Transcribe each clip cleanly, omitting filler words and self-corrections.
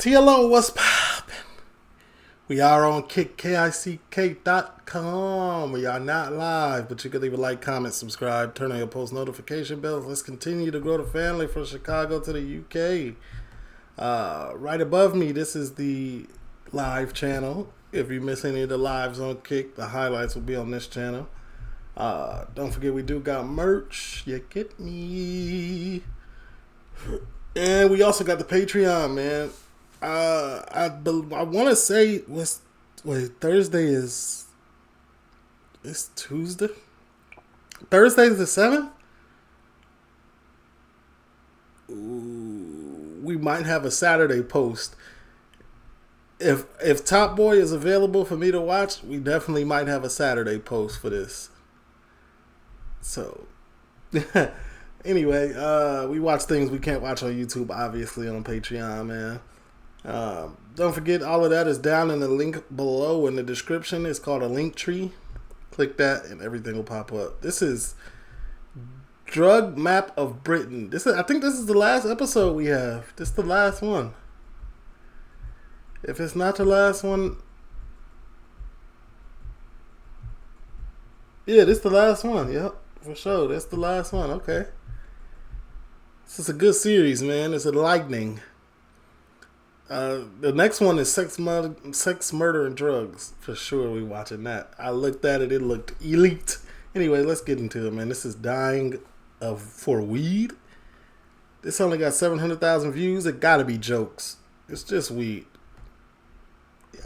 TheeLitOne, what's poppin'? We are on kick.com. We are not live, but you can leave a like, comment, subscribe, turn on your post notification bells. Let's continue to grow the family from Chicago to the UK. Right above me, this is the live channel. If you miss any of the lives on Kick, the highlights will be on this channel. Don't forget we do got merch. You get me. And we also got the Patreon, man. I want to say Thursday is Tuesday. Thursday is the 7th. Ooh, we might have a Saturday post. If Top Boy is available for me to watch, we definitely might have a Saturday post for this. So, anyway, we watch things we can't watch on YouTube, obviously, on Patreon, man. Don't forget, all of that is down in the link below in the description. It's called a link tree. Click that and everything will pop up. This is Drug Map of Britain. I think this is the last episode we have. This is the last one. If it's not the last one, yeah, this is the last one. Yep, for sure. That's the last one. Okay. This is a good series, man. It's enlightening. The next one is sex, murder, and drugs. For sure, we watching that. I looked at it; it looked elite. Anyway, let's get into it, man. This is dying for weed. This only got 700,000 views. It gotta be jokes. It's just weed.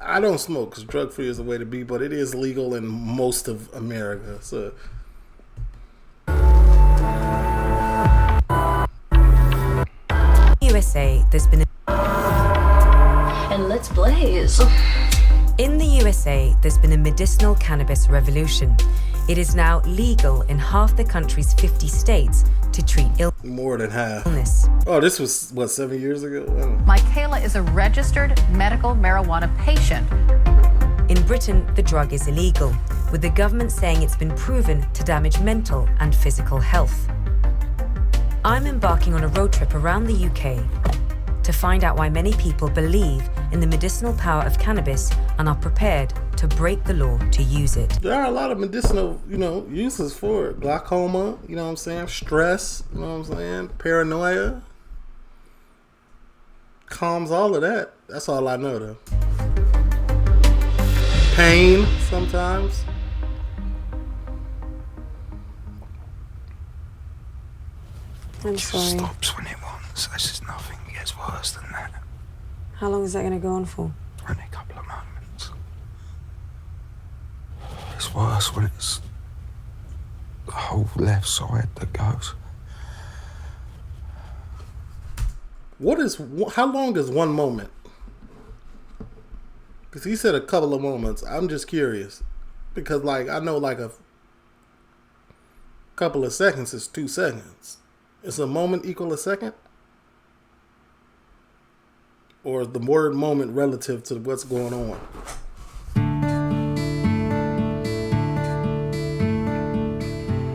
I don't smoke because drug free is the way to be, but it is legal in most of America. So. USA, there's been and let's blaze. In the USA, there's been a medicinal cannabis revolution. It is now legal in half the country's 50 states to treat more than half. Illness. Oh, this was, 7 years ago? Michaela is a registered medical marijuana patient. In Britain, the drug is illegal, with the government saying it's been proven to damage mental and physical health. I'm embarking on a road trip around the UK to find out why many people believe in the medicinal power of cannabis and are prepared to break the law to use it. There are a lot of medicinal, uses for it. Glaucoma, you know what I'm saying? Stress, you know what I'm saying? Paranoia. Calms all of that. That's all I know, though. Pain, sometimes. I'm sorry. Stops when it wants. This is nothing. It gets worse than that. How long is that going to go on for? Only a couple of moments. It's worse when it's the whole left side that goes. How long is one moment? Because he said a couple of moments. I'm just curious. Because, I know, a couple of seconds is 2 seconds. Is a moment equal a second? Or is the word moment relative to what's going on?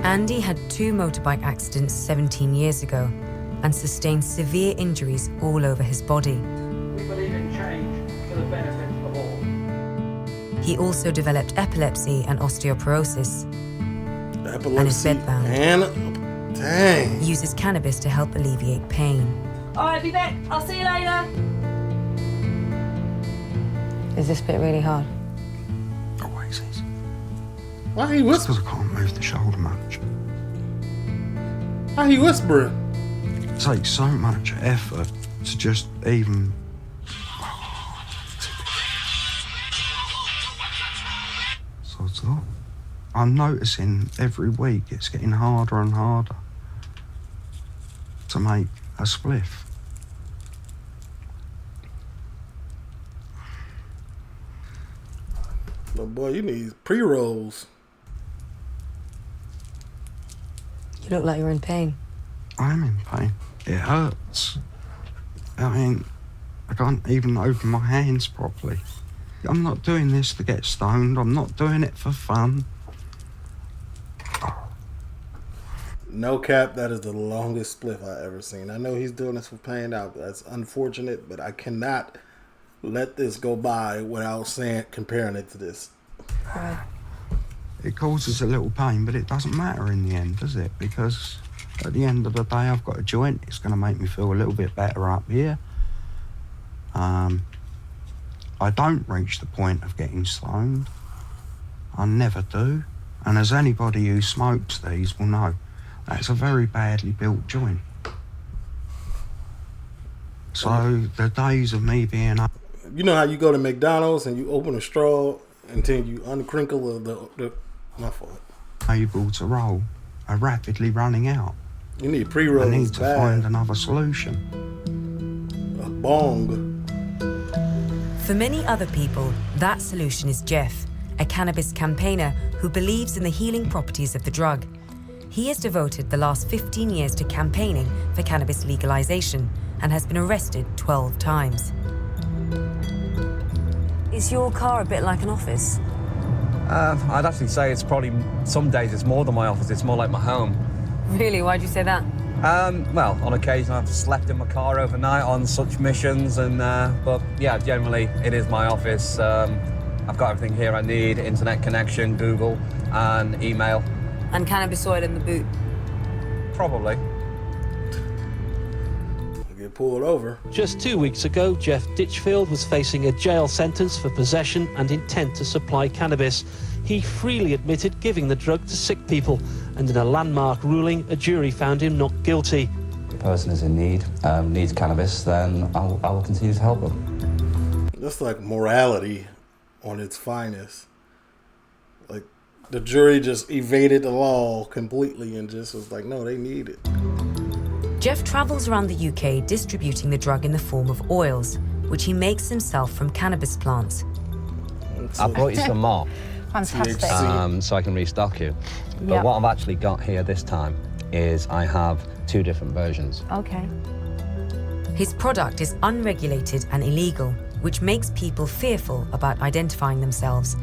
Andy had 2 motorbike accidents 17 years ago and sustained severe injuries all over his body. We believe in change for the benefit of all. He also developed epilepsy and osteoporosis. Epilepsy and is bedbound. Dang. He uses cannabis to help alleviate pain. All right, be back. I'll see you later. Is this bit really hard? Always is. Why he whispering? Because I can't move the shoulder much. Why he whispering? It takes so much effort to just even... So I'm noticing every week it's getting harder and harder to make a spliff. Oh boy, you need pre-rolls. You look like you're in pain. I'm in pain. It hurts. I mean, I can't even open my hands properly. I'm not doing this to get stoned. I'm not doing it for fun. No cap, that is the longest spliff I ever seen. I know he's doing this for pain out. That's unfortunate, but I cannot let this go by without comparing it to this. Right. It causes a little pain, but it doesn't matter in the end, does it? Because at the end of the day, I've got a joint. It's going to make me feel a little bit better up here. I don't reach the point of getting stoned. I never do. And as anybody who smokes these will know, that's a very badly built joint. So the days of me being up... You know how you go to McDonald's and you open a straw until you uncrinkle the my fault. able to roll are rapidly running out. You need pre-rolls. I need to find another solution. A bong. For many other people, that solution is Jeff, a cannabis campaigner who believes in the healing properties of the drug. He has devoted the last 15 years to campaigning for cannabis legalization and has been arrested 12 times. Is your car a bit like an office? I'd actually say it's probably, some days it's more than my office, it's more like my home. Really? Why'd you say that? Well, on occasion I've slept in my car overnight on such missions, and but yeah, generally it is my office. I've got everything here I need, internet connection, Google, and email. And cannabis oil in the boot? Probably. Get pulled over. Just 2 weeks ago, Jeff Ditchfield was facing a jail sentence for possession and intent to supply cannabis. He freely admitted giving the drug to sick people, and in a landmark ruling, a jury found him not guilty. If the person is in need, needs cannabis, then I will continue to help them. That's like morality on its finest. Like, the jury just evaded the law completely and just was like, no, they need it. Jeff travels around the UK distributing the drug in the form of oils, which he makes himself from cannabis plants. I brought you some more. Fantastic. So I can restock you. But what I've actually got here this time is I have 2 different versions. Okay. His product is unregulated and illegal, which makes people fearful about identifying themselves.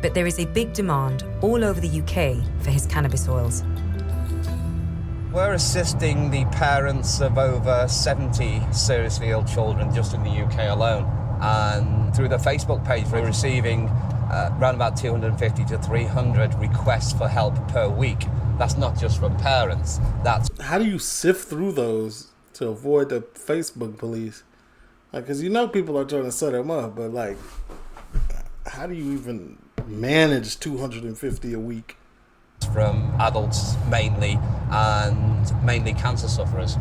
But there is a big demand all over the UK for his cannabis oils. We're assisting the parents of over 70 seriously ill children just in the UK alone. And through the Facebook page, we're receiving around about 250 to 300 requests for help per week. That's not just from parents. That's... How do you sift through those to avoid the Facebook police? Like, because you know people are trying to set them up, but like, how do you even manage 250 a week? From adults mainly, and mainly cancer sufferers.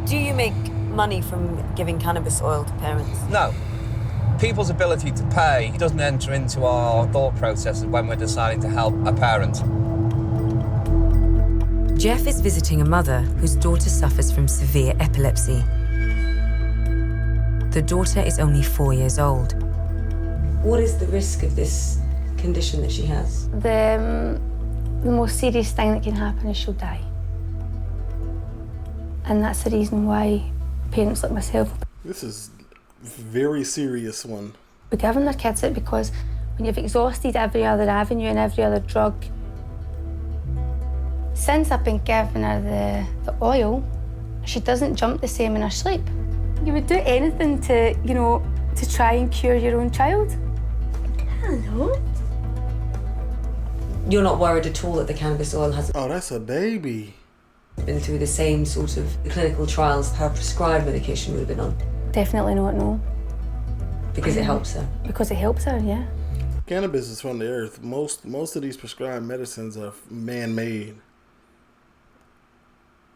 Do you make money from giving cannabis oil to parents? No. People's ability to pay doesn't enter into our thought processes when we're deciding to help a parent. Jeff is visiting a mother whose daughter suffers from severe epilepsy. The daughter is only 4 years old. What is the risk of this condition that she has? The most serious thing that can happen is she'll die. And that's the reason why parents like myself... This is a very serious one. We're giving their kids it because when you've exhausted every other avenue and every other drug, since I've been giving her the oil, she doesn't jump the same in her sleep. You would do anything to, you know, to try and cure your own child. Hello? You're not worried at all that the cannabis oil hasn't Oh, that's a baby. been through the same sort of clinical trials her prescribed medication would have been on? Definitely not, no. Because it helps her? Because it helps her, yeah. Cannabis is from the earth. Most of these prescribed medicines are man-made.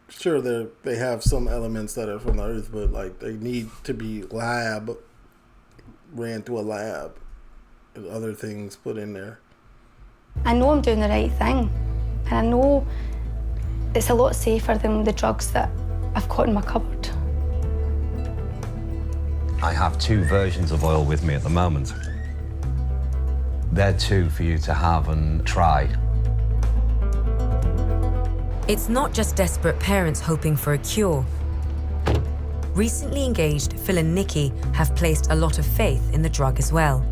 Sure, they have some elements that are from the earth, but like they need to be ran through a lab, and other things put in there. I know I'm doing the right thing, and I know it's a lot safer than the drugs that I've got in my cupboard. I have 2 versions of oil with me at the moment. They're 2 for you to have and try. It's not just desperate parents hoping for a cure. Recently engaged Phil and Nikki have placed a lot of faith in the drug as well.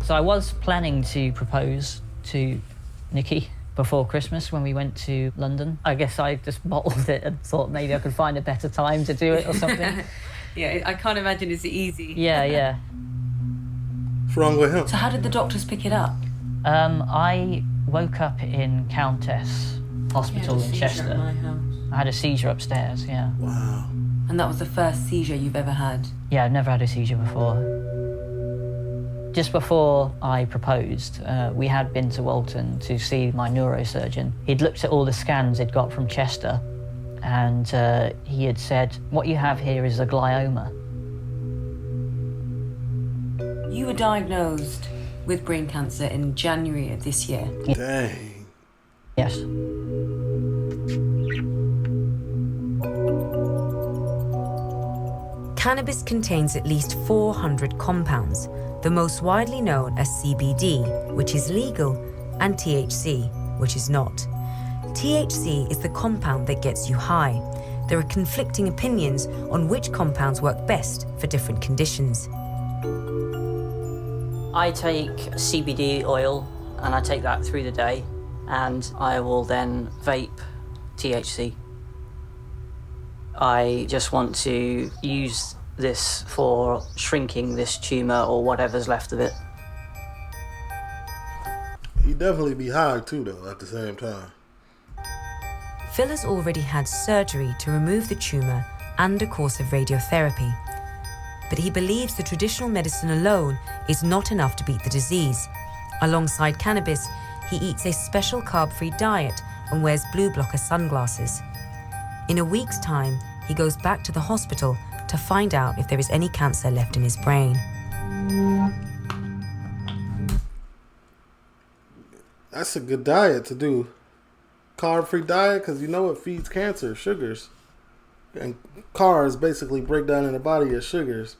So I was planning to propose to Nikki before Christmas when we went to London. I guess I just bottled it and thought maybe I could find a better time to do it or something. Yeah, I can't imagine it's easy. Yeah. What's wrong with him? So how did the doctors pick it up? I woke up in Countess Hospital in Chester. At my house. I had a seizure upstairs, yeah. Wow. And that was the first seizure you've ever had? Yeah, I've never had a seizure before. Just before I proposed, we had been to Walton to see my neurosurgeon. He'd looked at all the scans he'd got from Chester, and he had said, what you have here is a glioma. You were diagnosed with brain cancer in January of this year. Dang. Yes. Cannabis contains at least 400 compounds, the most widely known as CBD, which is legal, and THC, which is not. THC is the compound that gets you high. There are conflicting opinions on which compounds work best for different conditions. I take CBD oil and I take that through the day, and I will then vape THC. I just want to use this for shrinking this tumour or whatever's left of it. He'd definitely be high too, though, at the same time. Phil has already had surgery to remove the tumour and a course of radiotherapy. But he believes the traditional medicine alone is not enough to beat the disease. Alongside cannabis, he eats a special carb-free diet and wears blue blocker sunglasses. In a week's time, he goes back to the hospital to find out if there is any cancer left in his brain. That's a good diet to do. Carb-free diet, because you know it feeds cancer, sugars. And carbs basically break down in the body as sugars.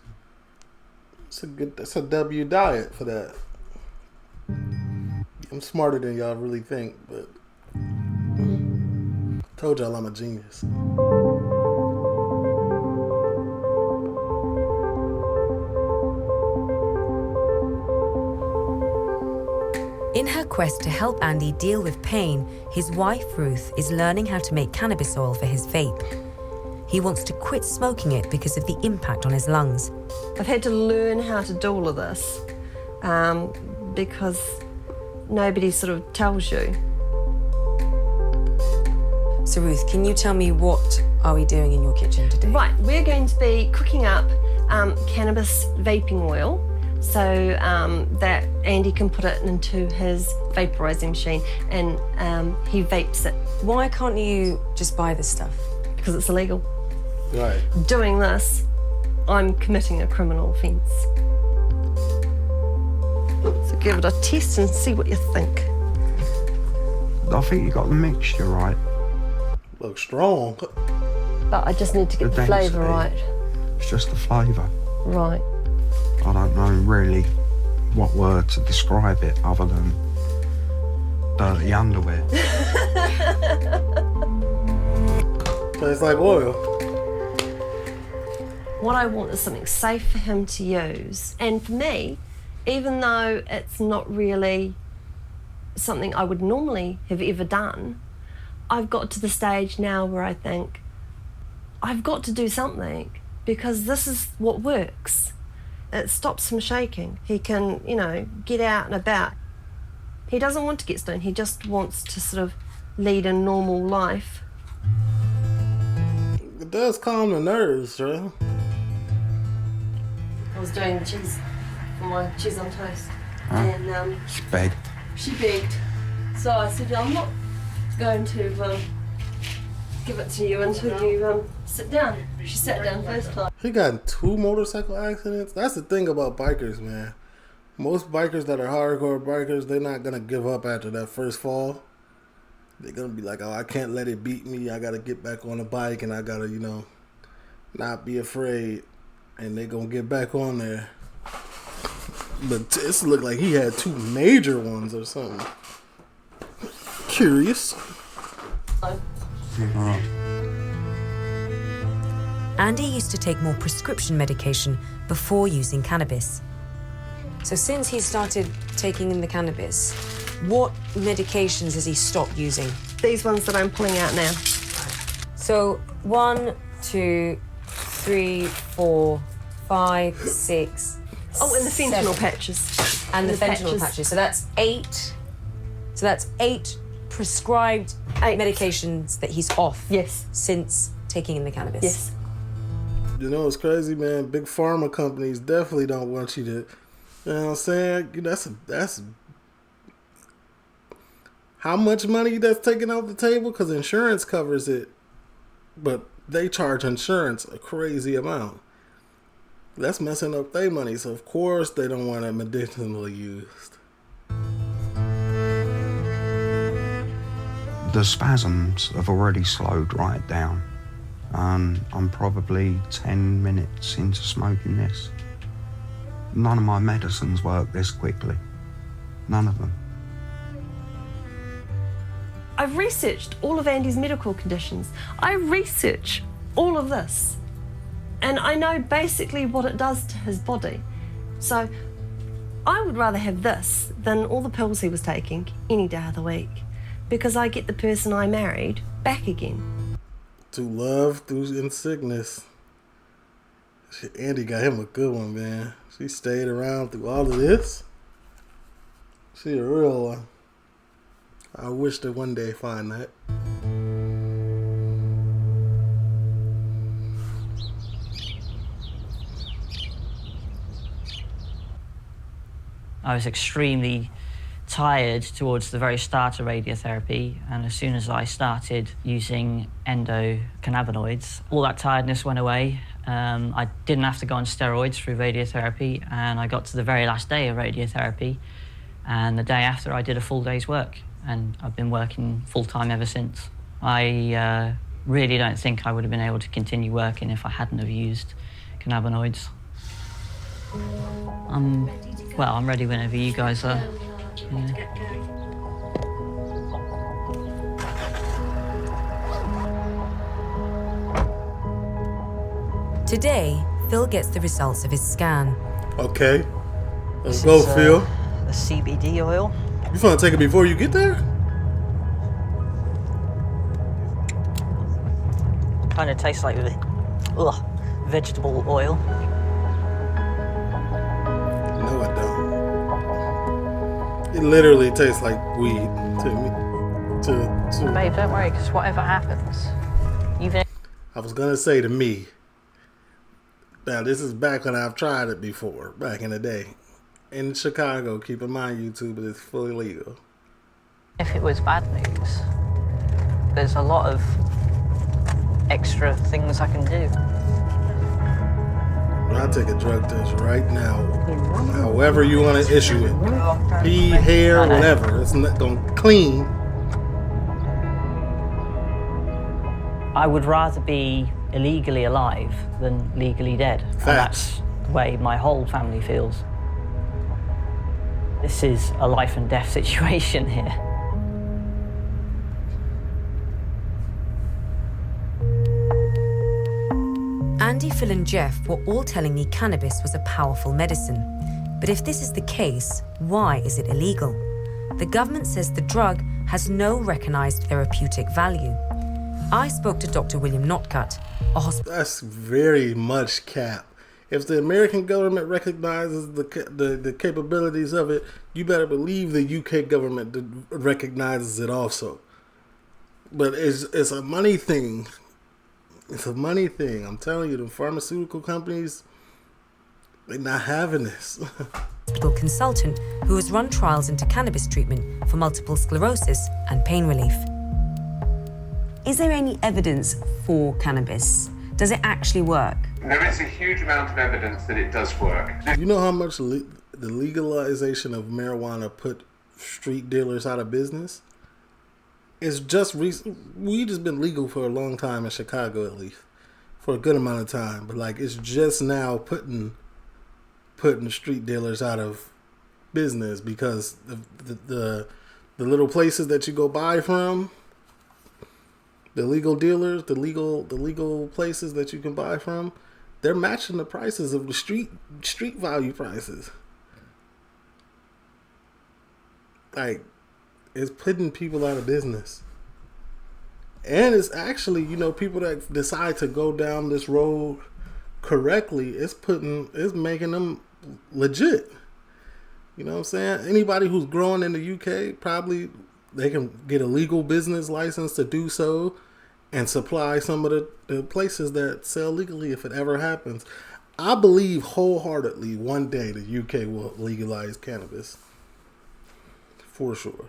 That's a W diet for that. I'm smarter than y'all really think, but told y'all I'm a genius. In her quest to help Andy deal with pain, his wife Ruth is learning how to make cannabis oil for his vape. He wants to quit smoking it because of the impact on his lungs. I've had to learn how to do all of this because nobody sort of tells you. So Ruth, can you tell me what are we doing in your kitchen today? Right, we're going to be cooking up cannabis vaping oil so that Andy can put it into his vaporizing machine and he vapes it. Why can't you just buy this stuff? Because it's illegal. Right. Doing this, I'm committing a criminal offence. So give it a test and see what you think. I think you got the mixture right. Looks strong. But I just need to get the flavour right. It's just the flavour. Right. I don't know really what word to describe it other than dirty underwear. Tastes like oil. What I want is something safe for him to use. And for me, even though it's not really something I would normally have ever done, I've got to the stage now where I think, I've got to do something because this is what works. It stops him shaking. He can, you know, get out and about. He doesn't want to get stoned. He just wants to sort of lead a normal life. It does calm the nerves, right? I was doing cheese for my cheese on toast. Huh? And She begged. she begged. So I said, I'm not going to give it to you until you sit down. She sat down first time. He got in 2 motorcycle accidents. That's the thing about bikers, man. Most bikers that are hardcore bikers, they're not gonna give up after that first fall. They're gonna be like, oh, I can't let it beat me. I gotta get back on the bike and I gotta, you know, not be afraid. And they're gonna get back on there. But this looked like he had 2 major ones or something. Curious. Andy used to take more prescription medication before using cannabis. So since he started taking in the cannabis, what medications has he stopped using? These ones that I'm pulling out now. So 1, 2, 3, 4, 5, 6. Oh, and the fentanyl 7. patches. And the fentanyl patches. So that's 8. So that's 8 prescribed 8 medications that he's off. Yes. Since taking in the cannabis. Yes. You know, it's crazy, man. Big pharma companies definitely don't want you to, you know what I'm saying? That's how much money that's taken off the table, because insurance covers it, but they charge insurance a crazy amount. That's messing up their money, so of course they don't want it medicinally used. The spasms have already slowed right down. I'm probably 10 minutes into smoking this. None of my medicines work this quickly. None of them. I've researched all of Andy's medical conditions. I research all of this. And I know basically what it does to his body. So I would rather have this than all the pills he was taking any day of the week, because I get the person I married back again. To love through in sickness. Shit, Andy got him a good one, man. She stayed around through all of this. She a real one. I wish to one day find that. I was extremely tired towards the very start of radiotherapy, and as soon as I started using endocannabinoids, all that tiredness went away. I didn't have to go on steroids through radiotherapy, and I got to the very last day of radiotherapy, and the day after I did a full day's work, and I've been working full-time ever since. I really don't think I would have been able to continue working if I hadn't have used cannabinoids. I'm ready whenever you guys are. Yeah. Today, Phil gets the results of his scan. Okay. Let's go, Phil. The CBD oil. You finna take it before you get there? Kind of tastes like vegetable oil. No, I don't. It literally tastes like weed to me. Babe, don't worry, because whatever happens, I was gonna say to me. Now, this is back when I've tried it before, back in the day. In Chicago, keep in mind, YouTube, it's fully legal. if it was bad news, there's a lot of extra things I can do. I'll take a drug test right now. However you want to issue it. Pee, hair, whatever. It's not going to clean. I would rather be illegally alive than legally dead. And that's the way my whole family feels. This is a life and death situation here. Andy, Phil and Jeff were all telling me cannabis was a powerful medicine. But if this is the case, why is it illegal? The government says the drug has no recognised therapeutic value. I spoke to Dr. William Notcutt, a hospital. That's very much cap. If the American government recognizes the capabilities of it, you better believe the UK government recognizes it also. But it's a money thing. It's a money thing. I'm telling you, the pharmaceutical companies, they're not having this. Hospital consultant who has run trials into cannabis treatment for multiple sclerosis and pain relief. Is there any evidence for cannabis? Does it actually work? There is a huge amount of evidence that it does work. You know how much the legalization of marijuana put street dealers out of business? It's just weed has been legal for a long time in Chicago, at least for a good amount of time. But like, it's just now putting street dealers out of business because the little places that you go buy from, the legal dealers, the legal places that you can buy from, they're matching the prices of the street value prices. Like, it's putting people out of business. And it's actually, people that decide to go down this road correctly, it's making them legit. You know what I'm saying? Anybody who's growing in the UK, probably they can get a legal business license to do so and supply some of the places that sell legally if it ever happens. I believe wholeheartedly one day the UK will legalize cannabis. For sure.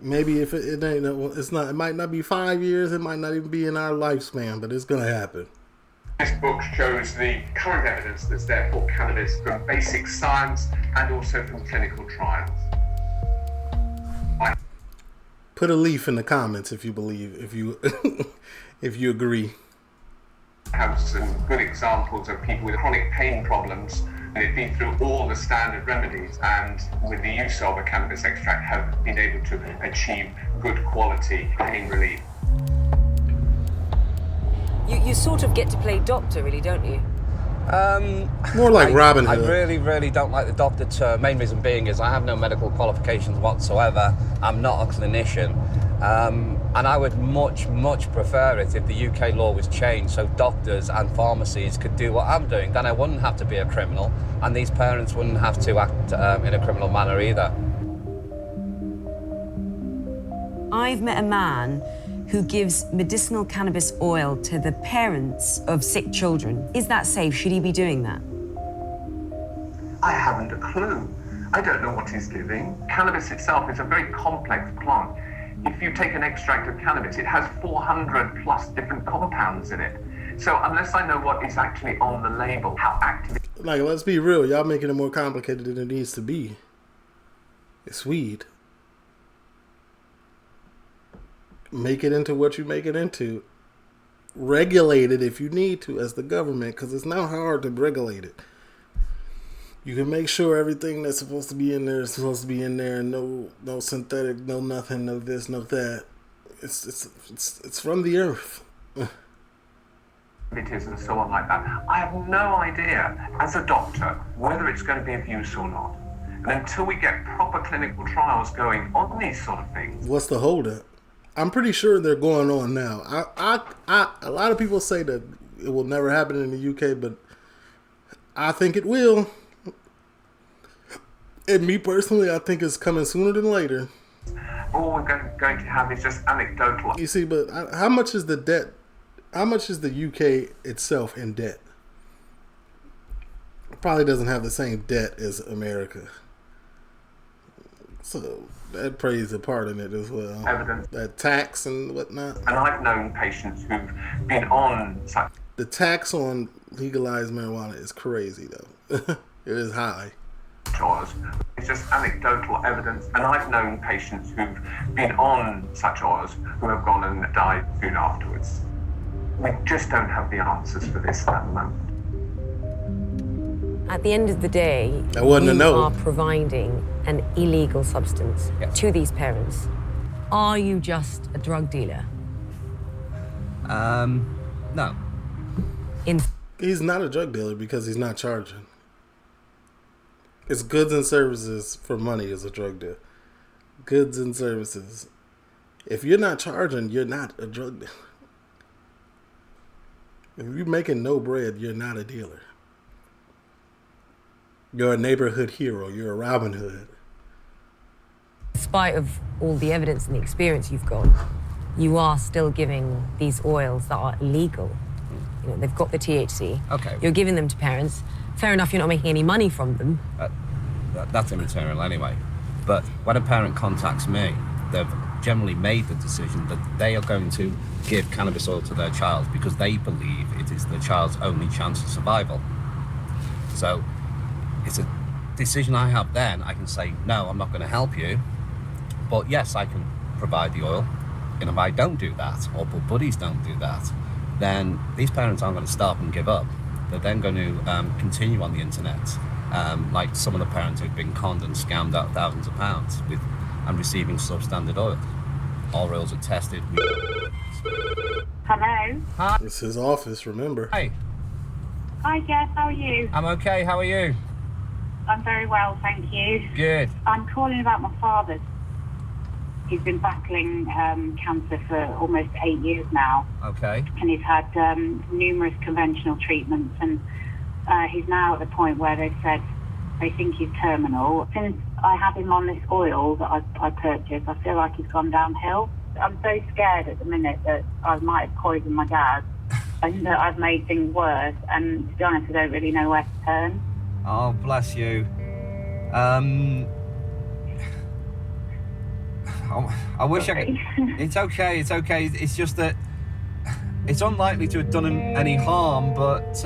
Maybe if it ain't, it might not be 5 years, it might not even be in our lifespan, but it's gonna happen. This book shows the current evidence that's there for cannabis from basic science and also from clinical trials. Put a leaf in the comments if you believe, if you agree. Have some good examples of people with chronic pain problems. They've been through all the standard remedies and with the use of a cannabis extract have been able to achieve good quality pain relief. You sort of get to play doctor, really, don't you? More like Robin Hood. I really don't like the doctor term. Main reason being is I have no medical qualifications whatsoever. I'm not a clinician. And I would much prefer it if the UK law was changed so doctors and pharmacies could do what I'm doing. Then I wouldn't have to be a criminal, and these parents wouldn't have to act in a criminal manner either. I've met a man who gives medicinal cannabis oil to the parents of sick children. Is that safe? Should he be doing that? I haven't a clue. I don't know what he's giving. Cannabis itself is a very complex plant. If you take an extract of cannabis, it has 400 plus different compounds in it. So unless I know what is actually on the label, how active... Like, let's be real. Y'all making it more complicated than it needs to be. It's weed. Make it into what you make it into. Regulate it if you need to as the government, because it's not hard to regulate it. You can make sure everything that's supposed to be in there is supposed to be in there, and no synthetic, no nothing, no this, no that. It's from the earth. It is and so on like that. I have no idea, as a doctor, whether it's going to be of use or not. And until we get proper clinical trials going on these sort of things... What's the holdup? I'm pretty sure they're going on now. A lot of people say that it will never happen in the UK, but I think it will. And me personally, I think it's coming sooner than later. All we're going to have is just anecdotal. You see, but how much is the debt? How much is the UK itself in debt? It probably doesn't have the same debt as America. So that plays a part in it as well. Evidence. That tax and whatnot. And I've known patients who've been on such... The tax on legalized marijuana is crazy, though. It is high. Oils. It's just anecdotal evidence, and I've known patients who've been on such oils who have gone and died soon afterwards. We just don't have the answers for this at the moment. At the end of the day, I wouldn't you know. are providing an illegal substance to these parents. Are you just a drug dealer? No. He's not a drug dealer because he's not charging. It's goods and services for money as a drug dealer. Goods and services. If you're not charging, you're not a drug dealer. If you're making no bread, you're not a dealer. You're a neighborhood hero. You're a Robin Hood. In spite of all the evidence and the experience you've got, you are still giving these oils that are illegal. You know, they've got the THC. Okay. You're giving them to parents. Fair enough, you're not making any money from them. That's immaterial anyway. But when a parent contacts me, they've generally made the decision that they are going to give cannabis oil to their child because they believe it is the child's only chance of survival. So it's a decision I have then. I can say, no, I'm not going to help you. But yes, I can provide the oil. And if I don't do that, or buddies don't do that, then these parents aren't going to stop and give up. They're then going to continue on the internet, like some of the parents who've been conned and scammed out thousands of pounds with and receiving substandard oils. All oils are tested. Hello. Hi. It's his office, remember? Hi. Hi, Jeff. How are you? I'm okay. How are you? I'm very well, thank you. Good. I'm calling about my father. He's been battling cancer for almost 8 years now. Okay. And he's had numerous conventional treatments, and he's now at the point where they've said they think he's terminal. Since I had him on this oil that I purchased, I feel like he's gone downhill. I'm so scared at the minute that I might have poisoned my dad and that I've made things worse, and to be honest, I don't really know where to turn. Oh, bless you. I wish I could... It's okay, it's okay. It's just that it's unlikely to have done him any harm, but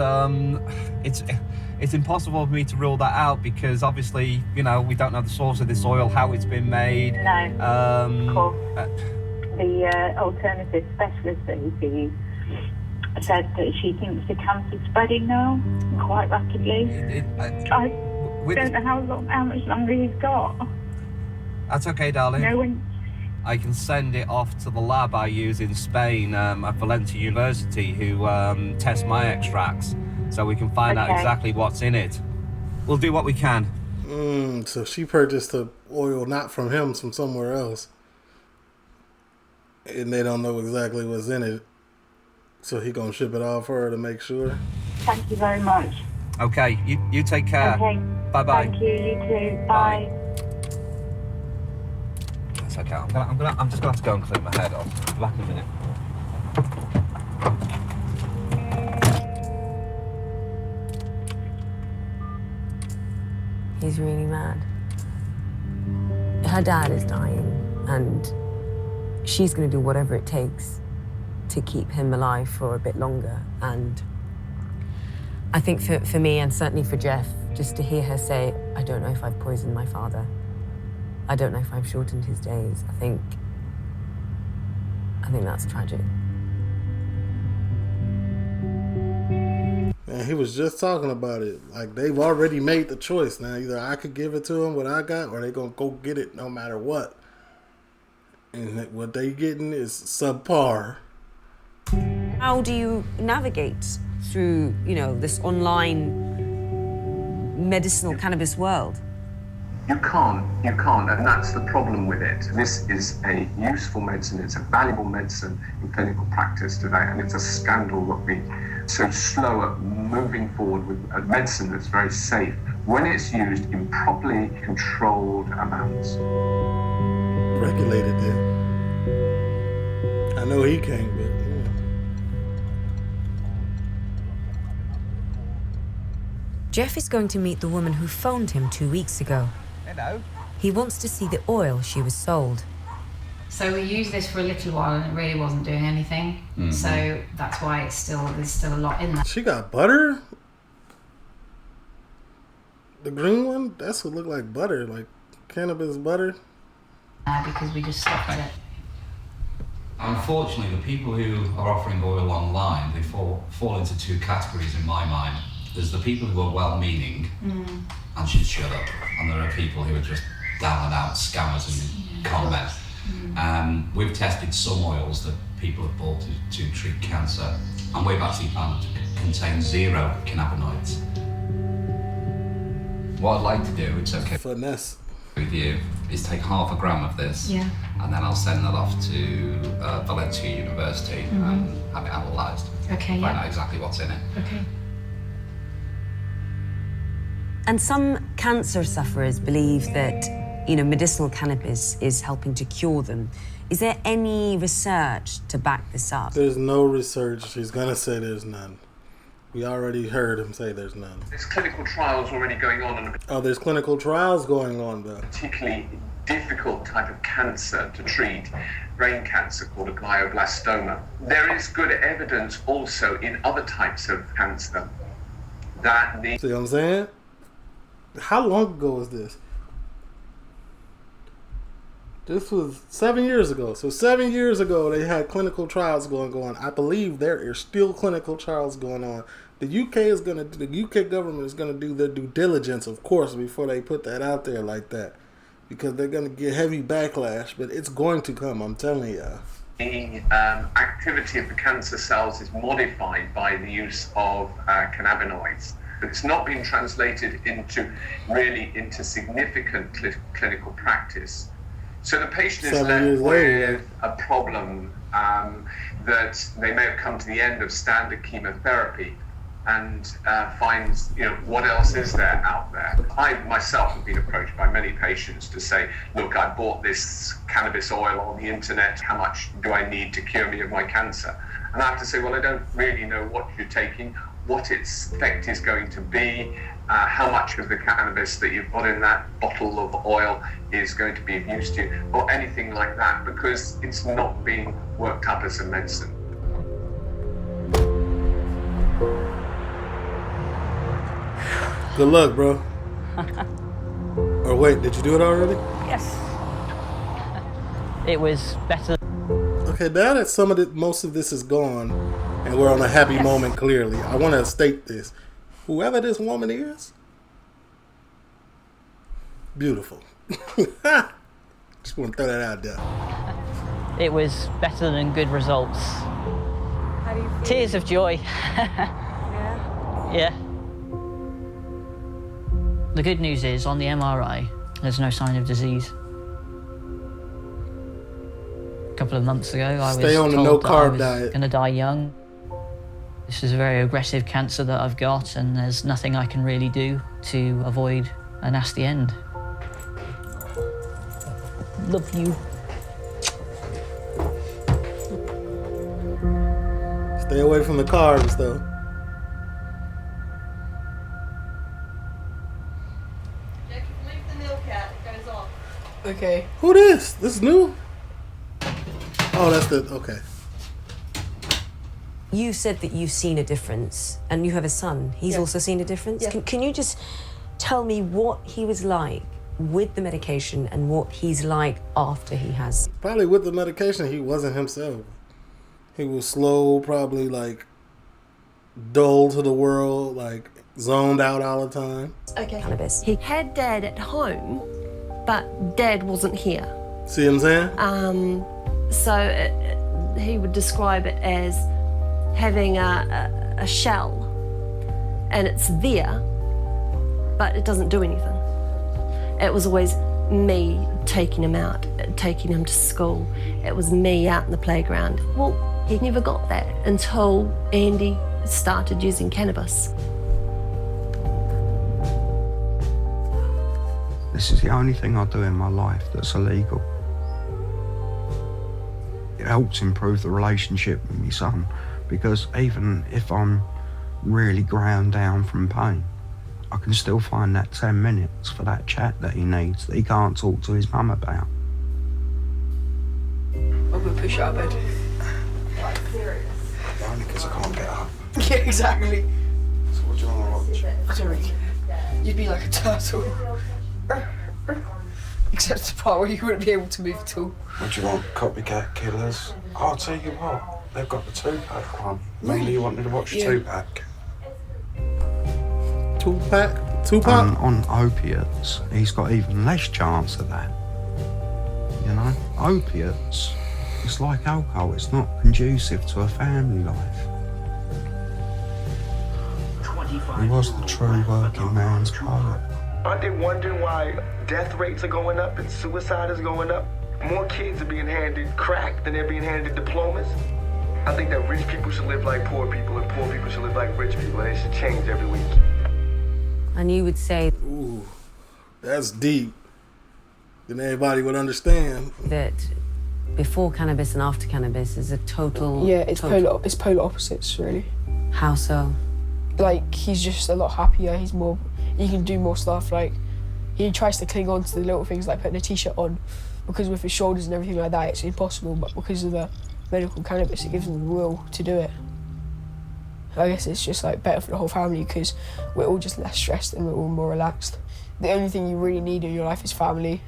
it's impossible for me to rule that out because obviously, you know, we don't know the source of this oil, how it's been made. No, of course. The alternative specialist that he sees said that she thinks the cancer's spreading now quite rapidly. I don't know how much longer he's got. That's okay, darling. No one... I can send it off to the lab I use in Spain at Valencia University who test my extracts so we can find out exactly what's in it. We'll do what we can. So she purchased the oil not from him, from somewhere else. And they don't know exactly what's in it. So he gonna ship it off for her to make sure. Thank you very much. Okay, you take care. Okay. Bye-bye. Thank you, you too. Bye. That's okay. I'm just gonna have to go and clean my head off. Be back in a minute. He's really mad. Her dad is dying, and she's going to do whatever it takes to keep him alive for a bit longer. And I think for me, and certainly for Jeff, just to hear her say, I don't know if I've poisoned my father. I don't know if I've shortened his days. I think that's tragic. And he was just talking about it. Like, they've already made the choice now. Either I could give it to him, what I got, or they going to go get it no matter what. And what they getting is subpar. How do you navigate through, this online medicinal cannabis world? You can't, and that's the problem with it. This is a useful medicine, it's a valuable medicine in clinical practice today, and it's a scandal that we're so slow at moving forward with a medicine that's very safe when it's used in properly controlled amounts. Regulated then. I know he can't, but... Jeff is going to meet the woman who phoned him 2 weeks ago. Hello. He wants to see the oil she was sold. So we used this for a little while and it really wasn't doing anything. Mm-hmm. So that's why there's still a lot in there. She got butter? The green one? That's what looked like butter, like cannabis butter. Because we just stopped it. Unfortunately, the people who are offering oil online, they fall into two categories in my mind. There's the people who are well-meaning and should shut up, and there are people who are just down and out scammers and con men. We've tested some oils that people have bought to treat cancer, and we've actually found it to contain 0 cannabinoids. What I'd like to do, it's okay finesse with you, is take 0.5 gram of this, and then I'll send that off to Valencia University and have it analysed. Okay, find out exactly what's in it. Okay. And some cancer sufferers believe that, medicinal cannabis is helping to cure them. Is there any research to back this up? There's no research. She's going to say there's none. We already heard him say there's none. There's clinical trials already going on. Oh, there's clinical trials going on, though. Particularly difficult type of cancer to treat, brain cancer called a glioblastoma. There is good evidence also in other types of cancer that the... See what I'm saying? How long ago was this? This was 7 years ago. So 7 years ago, they had clinical trials going on. I believe there are still clinical trials going on. The UK government is gonna do their due diligence, of course, before they put that out there like that, because they're gonna get heavy backlash. But it's going to come. I'm telling you. The activity of the cancer cells is modified by the use of cannabinoids. It's not been translated into significant clinical practice. So the patient is 7 left years later. with a problem that they may have come to the end of standard chemotherapy and finds, what else is there out there? I myself have been approached by many patients to say, look, I bought this cannabis oil on the internet. How much do I need to cure me of my cancer? And I have to say, well, I don't really know what you're taking, what its effect is going to be, how much of the cannabis that you've got in that bottle of oil is going to be of use to you, or anything like that, because it's not being worked up as a medicine. Good luck, bro. Or wait, did you do it already? Yes. It was better. Okay, now that most of this is gone, and we're on a happy moment, clearly, I want to state this. Whoever this woman is, beautiful. Just want to throw that out there. It was better than good results. How do you feel? Tears of joy. Yeah. The good news is, on the MRI, there's no sign of disease. A couple of months ago, I was Stay on the told that I no-carb was diet. going to die young. This is a very aggressive cancer that I've got, and there's nothing I can really do to avoid a nasty end. Love you. Stay away from the carbs, though. Okay. Who this? This is new? Oh, that's the... Okay. You said that you've seen a difference, and you have a son. He's also seen a difference. Yeah. Can you just tell me what he was like with the medication and what he's like after he has? Probably with the medication, he wasn't himself. He was slow, probably like dull to the world, like zoned out all the time. Okay. Cannabis. He had Dad at home, but Dad wasn't here. See what I'm saying? So he would describe it as having a shell, and it's there, but it doesn't do anything. It was always me taking him out, taking him to school. It was me out in the playground. Well, he never got that until Andy started using cannabis. This is the only thing I do in my life that's illegal. It helps improve the relationship with my son, because even if I'm really ground down from pain, I can still find that 10 minutes for that chat that he needs, that he can't talk to his mum about. I'm gonna push you out of bed. Only because I can't get up. Yeah, exactly. So what do you want to watch? I don't know. You'd be like a turtle. Except the part where you wouldn't be able to move at all. What do you want? Copycat killers? I'll tell you what, they've got the 2-pack one. Mainly you wanted to watch the 2-pack. 2-pack? 2-pack? On opiates, he's got even less chance of that. You know? Opiates, it's like alcohol, it's not conducive to a family life. He was the true working man's poet. Aren't they wondering why death rates are going up and suicide is going up? More kids are being handed crack than they're being handed diplomas. I think that rich people should live like poor people and poor people should live like rich people, and it should change every week. And you would say... Ooh, that's deep. Then everybody would understand. That before cannabis and after cannabis is a total... Yeah, it's polar opposites, really. How so? Like, he's just a lot happier, he can do more stuff, like, he tries to cling on to the little things like putting a t-shirt on, because with his shoulders and everything like that, it's impossible, but because of the medical cannabis, it gives him the will to do it. I guess it's just like better for the whole family because we're all just less stressed and we're all more relaxed. The only thing you really need in your life is family.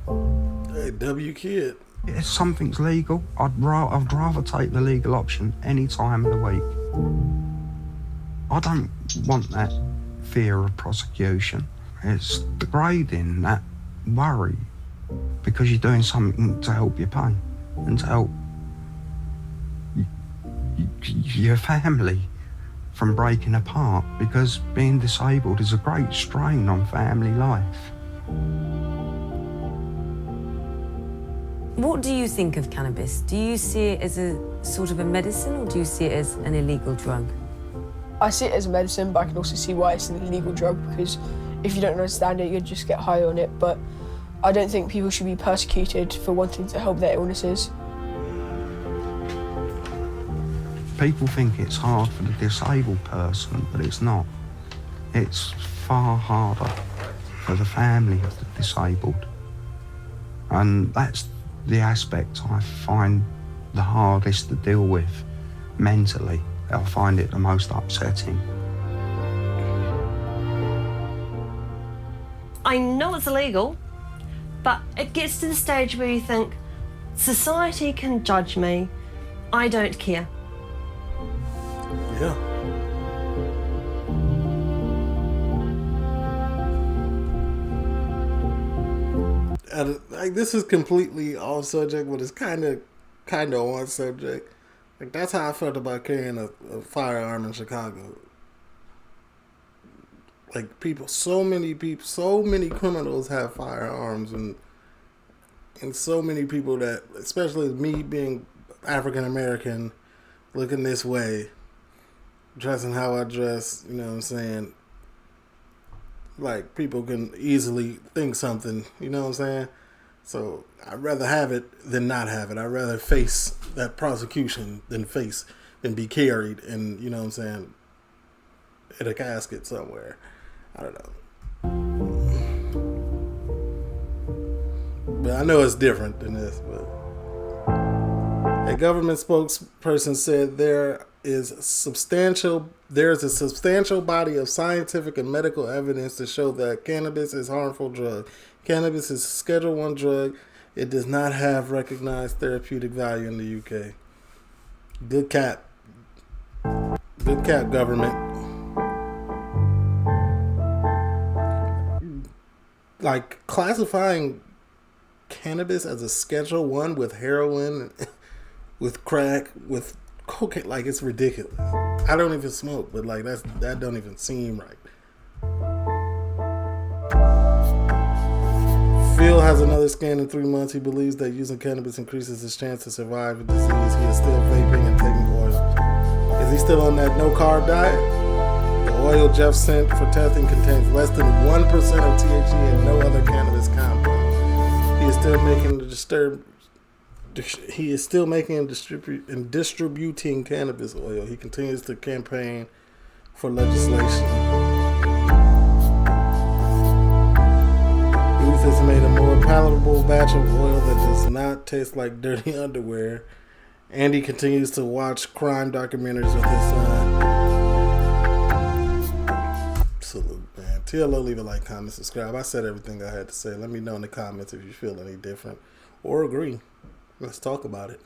Hey, W kid. If something's legal, I'd rather take the legal option any time of the week. I don't want that fear of prosecution. It's degrading, that worry, because you're doing something to help your pain and to help your family from breaking apart, because being disabled is a great strain on family life. What do you think of cannabis? Do you see it as a sort of a medicine, or do you see it as an illegal drug? I see it as a medicine, but I can also see why it's an illegal drug, because if you don't understand it, you'll just get high on it. But I don't think people should be persecuted for wanting to help their illnesses. People think it's hard for the disabled person, but it's not. It's far harder for the family of the disabled. And that's the aspect I find the hardest to deal with mentally. I find it the most upsetting. I know it's illegal, but it gets to the stage where you think, society can judge me, I don't care. Yeah. And, like, this is completely off subject, but it's kind of on subject. Like, that's how I felt about carrying a firearm in Chicago. Like, so many criminals have firearms, and so many people that, especially me being African American, looking this way, dressing how I dress, you know what I'm saying? Like, people can easily think something, you know what I'm saying? So I'd rather have it than not have it. I'd rather face that prosecution than be carried and, you know what I'm saying, in a casket somewhere. I don't know. But I know it's different than this. But a government spokesperson said there is a substantial body of scientific and medical evidence to show that cannabis is a harmful drug. Cannabis is a Schedule I drug. It does not have recognized therapeutic value in the UK. Good cap. Good cap, government. Like, classifying cannabis as a Schedule I with heroin, with crack, with cocaine, like, it's ridiculous. I don't even smoke, but like that don't even seem right. Phil has another scan in 3 months. He believes that using cannabis increases his chance to survive a disease. He is still vaping and taking oil. Is he still on that no-carb diet? The oil Jeff sent for testing contains less than 1% of THC and no other cannabis compound. He is still making and distributing cannabis oil. He continues to campaign for legislation. Ruth has made a more palatable batch of oil that does not taste like dirty underwear. Andy continues to watch crime documentaries with his son. Salute, man. TLO, leave a like, comment, subscribe. I said everything I had to say. Let me know in the comments if you feel any different or agree. Let's talk about it.